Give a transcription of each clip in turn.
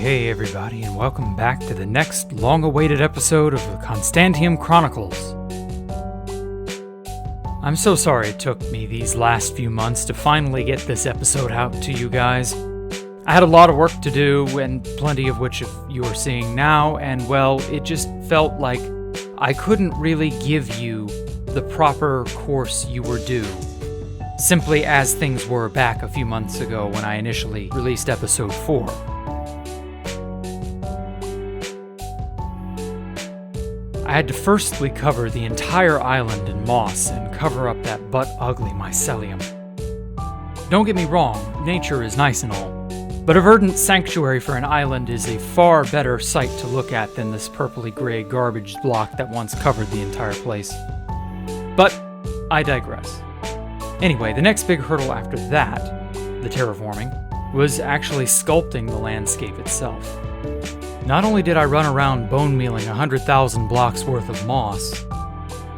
Hey everybody, and welcome back to the next long-awaited episode of the Constantiam Chronicles. I'm so sorry it took me these last few months to finally get this episode out to you guys. I had a lot of work to do, and plenty of which you are seeing now, and well, it just felt like I couldn't really give you the proper course you were due, simply as things were back a few months ago when I initially released episode 4. I had to firstly cover the entire island in moss and cover up that butt-ugly mycelium. Don't get me wrong, nature is nice and all, but a verdant sanctuary for an island is a far better sight to look at than this purpley-gray garbage block that once covered the entire place. But I digress. Anyway, the next big hurdle after that, the terraforming, was actually sculpting the landscape itself. Not only did I run around bone mealing 100,000 blocks worth of moss,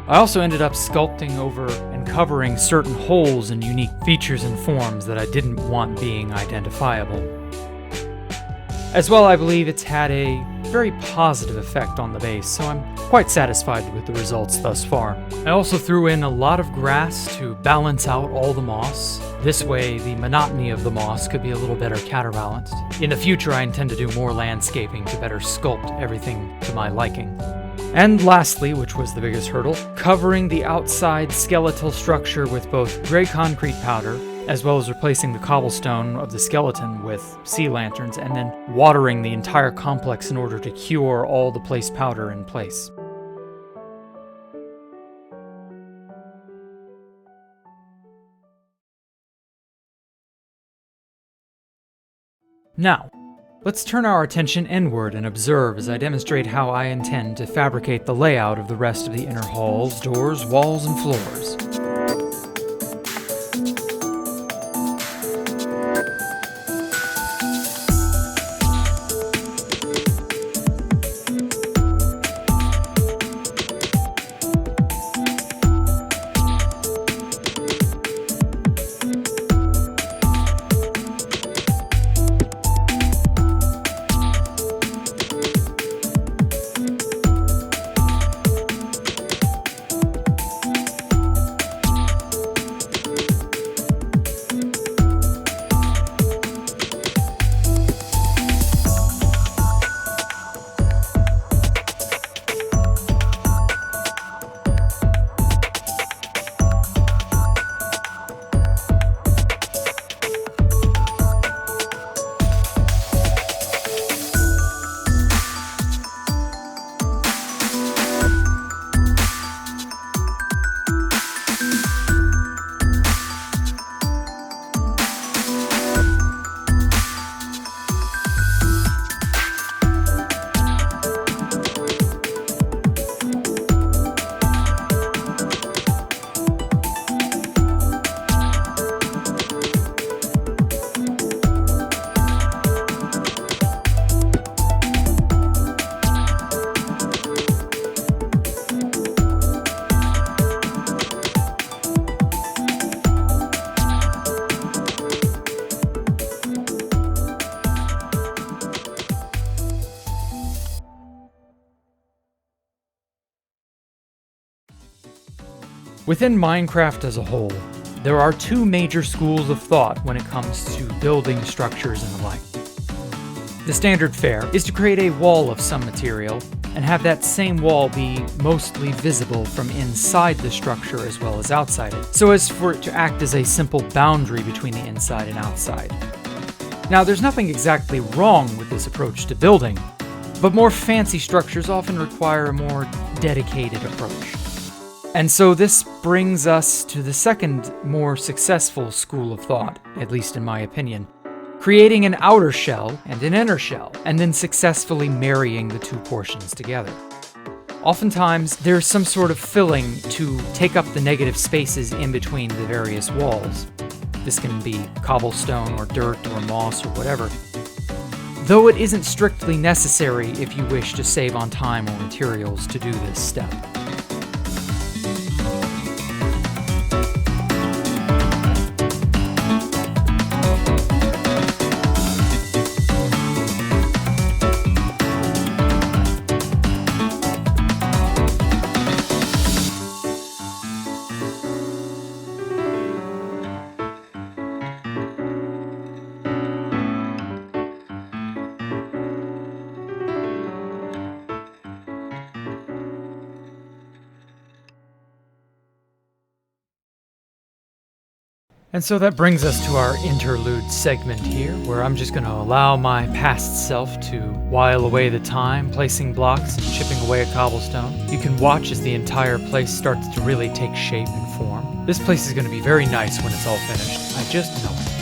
I also ended up sculpting over and covering certain holes and unique features and forms that I didn't want being identifiable. As well, I believe it's had a very positive effect on the base, so I'm quite satisfied with the results thus far. I also threw in a lot of grass to balance out all the moss. This way, the monotony of the moss could be a little better counterbalanced. In the future, I intend to do more landscaping to better sculpt everything to my liking. And lastly, which was the biggest hurdle, covering the outside skeletal structure with both gray concrete powder, as well as replacing the cobblestone of the skeleton with sea lanterns, and then watering the entire complex in order to cure all the placed powder in place. Now, let's turn our attention inward and observe as I demonstrate how I intend to fabricate the layout of the rest of the inner halls, doors, walls, and floors. Within Minecraft as a whole, there are two major schools of thought when it comes to building structures and the like. The standard fare is to create a wall of some material and have that same wall be mostly visible from inside the structure as well as outside it, so as for it to act as a simple boundary between the inside and outside. Now, there's nothing exactly wrong with this approach to building, but more fancy structures often require a more dedicated approach. And so this brings us to the second, more successful school of thought, at least in my opinion, creating an outer shell and an inner shell, and then successfully marrying the two portions together. Oftentimes, there's some sort of filling to take up the negative spaces in between the various walls. This can be cobblestone or dirt or moss or whatever, though it isn't strictly necessary if you wish to save on time or materials to do this step. And so that brings us to our interlude segment here, where I'm just going to allow my past self to while away the time, placing blocks and chipping away at cobblestone. You can watch as the entire place starts to really take shape and form. This place is going to be very nice when it's all finished. I just know it.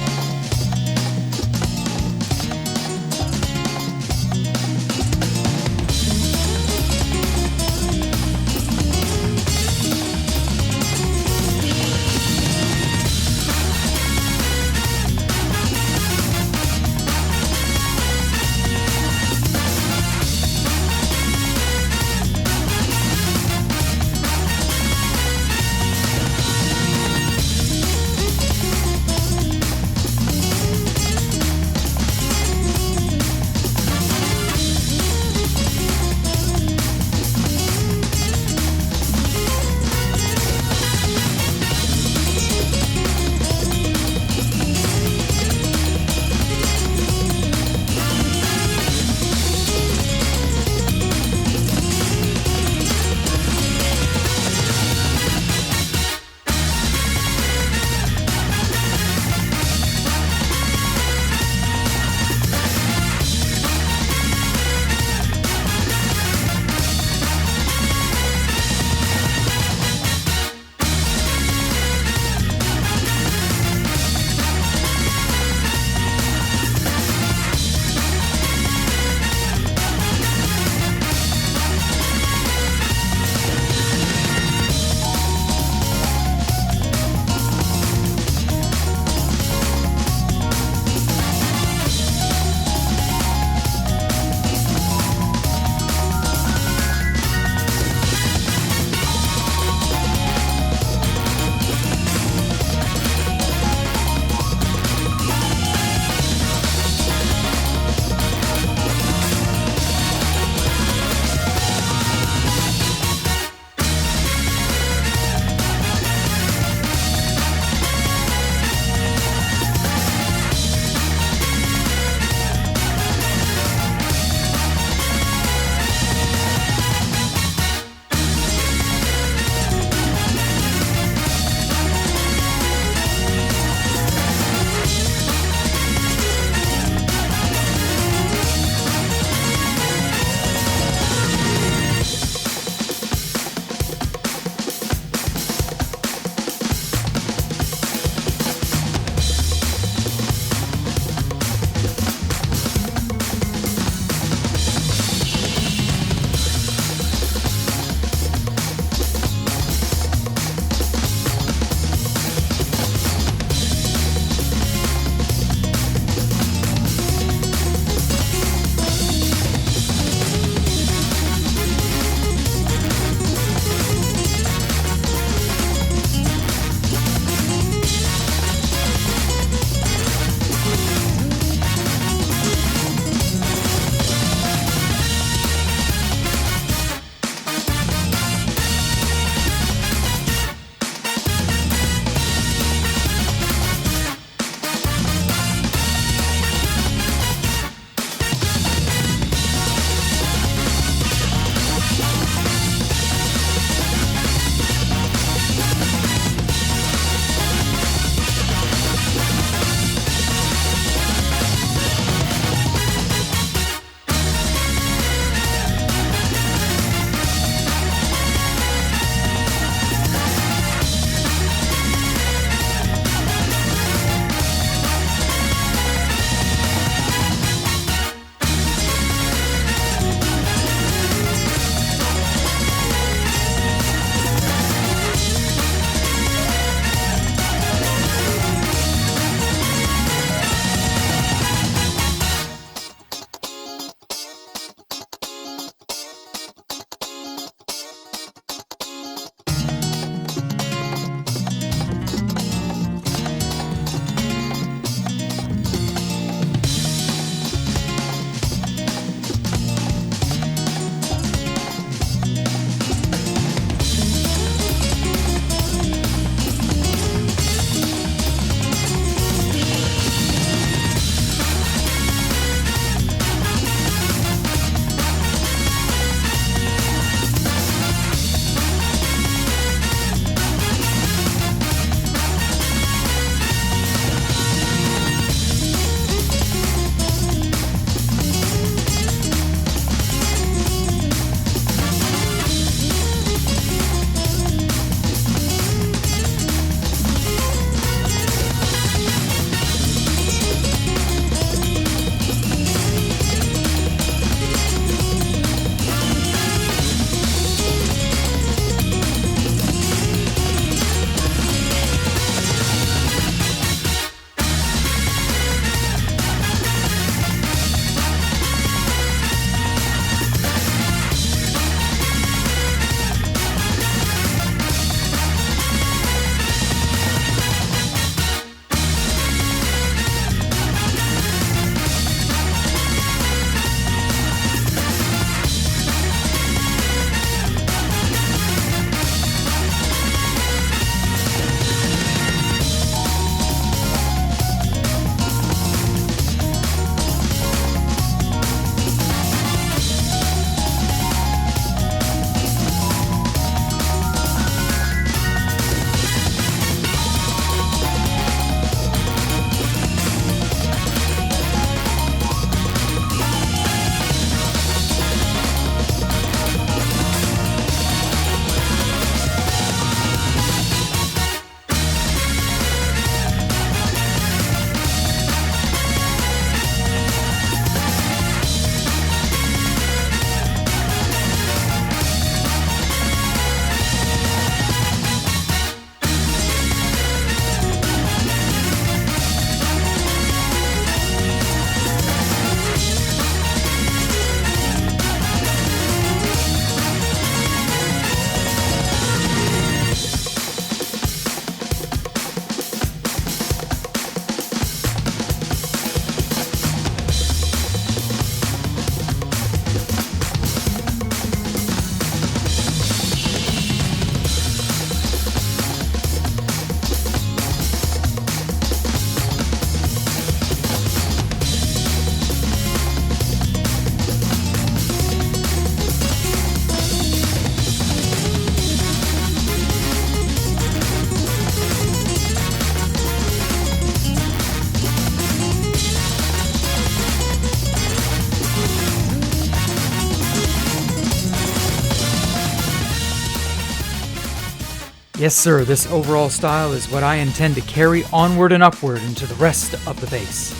Yes, sir, this overall style is what I intend to carry onward and upward into the rest of the base.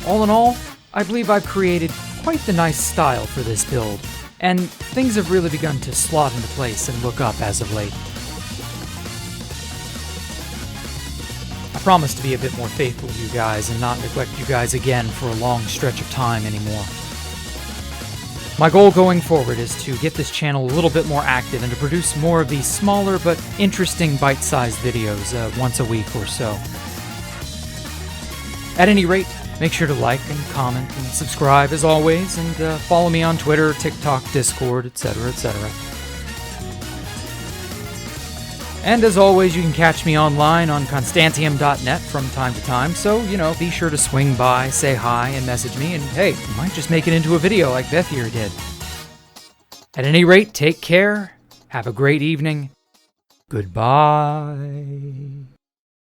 All in all, I believe I've created quite the nice style for this build, and things have really begun to slot into place and look up as of late. I promise to be a bit more faithful to you guys and not neglect you guys again for a long stretch of time anymore. My goal going forward is to get this channel a little bit more active and to produce more of these smaller but interesting bite-sized videos once a week or so. At any rate, make sure to like and comment and subscribe as always, and follow me on Twitter, TikTok, Discord, etc., etc. And as always, you can catch me online on Constantiam.net from time to time, so, be sure to swing by, say hi, and message me, and hey, you might just make it into a video like Vtuber did. At any rate, take care, have a great evening, goodbye.